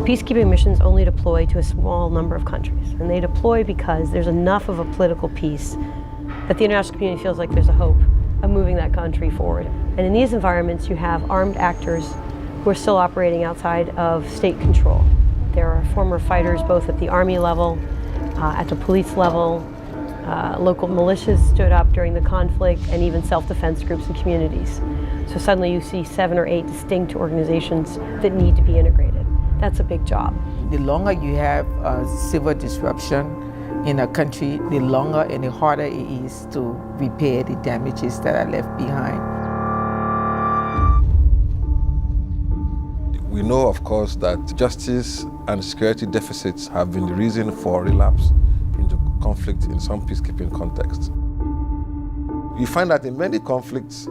Peacekeeping missions only deploy to a small number of countries, and they deploy because there's enough of a political peace that the international community feels like there's a hope of moving that country forward. And in these environments, you have armed actors who are still operating outside of state control. There are former fighters both at the army level, at the police level. Local militias stood up during the conflict, and even self-defense groups and communities. So suddenly you see 7 or 8 distinct organizations that need to be integrated. That's a big job. The longer you have civil disruption in a country, the longer and the harder it is to repair the damages that are left behind. We know, of course, that justice and security deficits have been the reason for relapse into conflict in some peacekeeping contexts. We find that in many conflicts,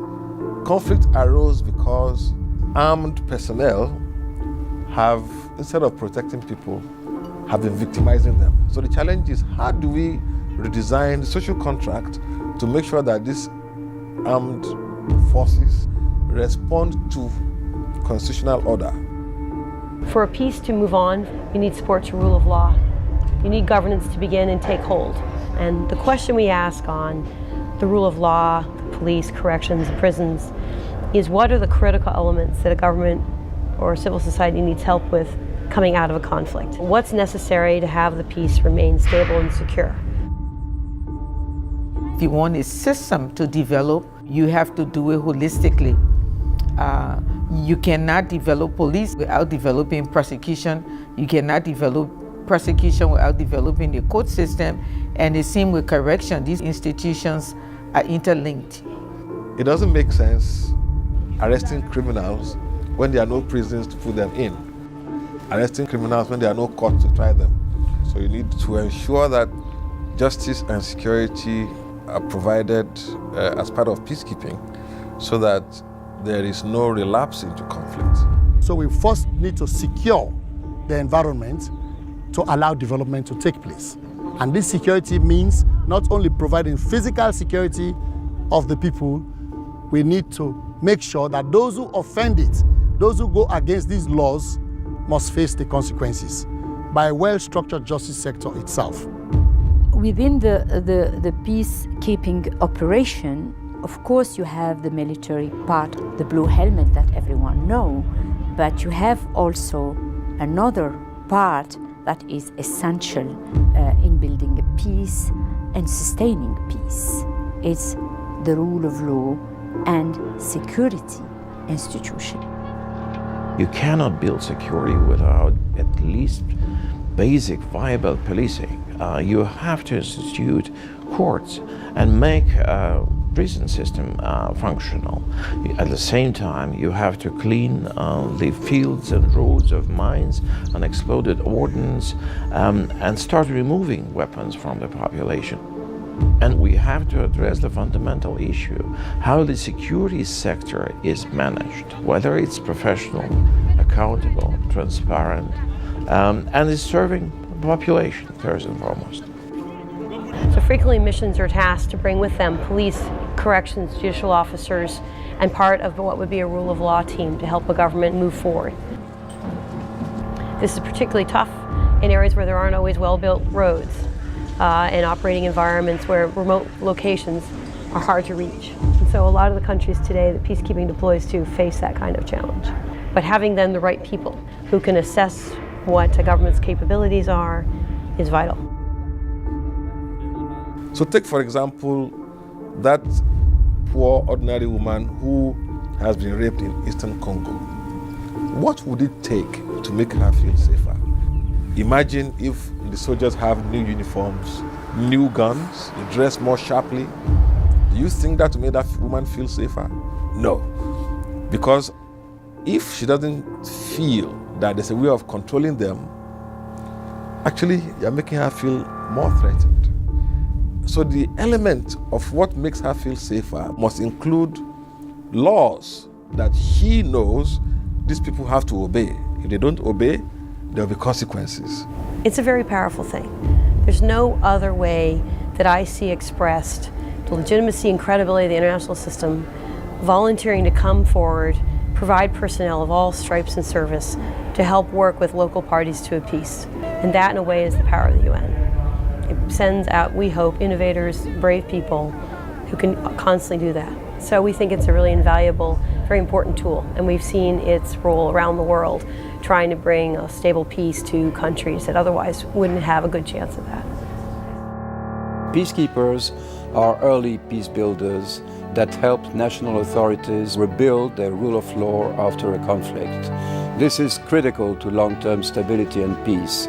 conflict arose because armed personnel have, instead of protecting people, have been victimizing them. So the challenge is, how do we redesign the social contract to make sure that these armed forces respond to constitutional order? For a peace to move on, you need support to rule of law. You need governance to begin and take hold. And the question we ask on the rule of law, police, corrections, and prisons is, what are the critical elements that a government or civil society needs help with coming out of a conflict? What's necessary to have the peace remain stable and secure? If you want a system to develop, you have to do it holistically. You cannot develop police without developing prosecution. You cannot develop prosecution without developing the court system. And the same with correction. These institutions are interlinked. It doesn't make sense arresting criminals when there are no prisons to put them in. Arresting criminals when there are no courts to try them. So you need to ensure that justice and security are provided as part of peacekeeping so that there is no relapse into conflict. So we first need to secure the environment to allow development to take place. And this security means not only providing physical security of the people, we need to make sure that those who offend it, those who go against these laws, must face the consequences by a well-structured justice sector itself. Within the peacekeeping operation, of course you have the military part, the blue helmet that everyone knows, but you have also another part that is essential in building a peace and sustaining peace. It's the rule of law and security institution. You cannot build security without at least basic viable policing. You have to institute courts and make a prison system functional. At the same time, you have to clean the fields and roads of mines and exploded ordnance and start removing weapons from the population. And we have to address the fundamental issue, how the security sector is managed, whether it's professional, accountable, transparent, and is serving the population first and foremost. So frequently missions are tasked to bring with them police, corrections, judicial officers, and part of what would be a rule of law team to help a government move forward. This is particularly tough in areas where there aren't always well-built roads and operating environments where remote locations are hard to reach. And so a lot of the countries today that peacekeeping deploys to face that kind of challenge. But having then the right people who can assess what a government's capabilities are is vital. So take, for example, that poor ordinary woman who has been raped in Eastern Congo. What would it take to make her feel safer? Imagine if the soldiers have new uniforms, new guns, they dress more sharply. Do you think that will make that woman feel safer? No. Because if she doesn't feel that there's a way of controlling them, actually you're making her feel more threatened. So the element of what makes her feel safer must include laws that she knows these people have to obey. If they don't obey, there will be consequences. It's a very powerful thing. There's no other way that I see expressed the legitimacy and credibility of the international system volunteering to come forward, provide personnel of all stripes and service to to help work with local parties to a peace. And that, in a way, is the power of the UN. It sends out, we hope, innovators, brave people who can constantly do that. So we think it's a really invaluable, very important tool, and we've seen its role around the world trying to bring a stable peace to countries that otherwise wouldn't have a good chance of that. Peacekeepers are early peace builders that help national authorities rebuild their rule of law after a conflict. This is critical to long-term stability and peace.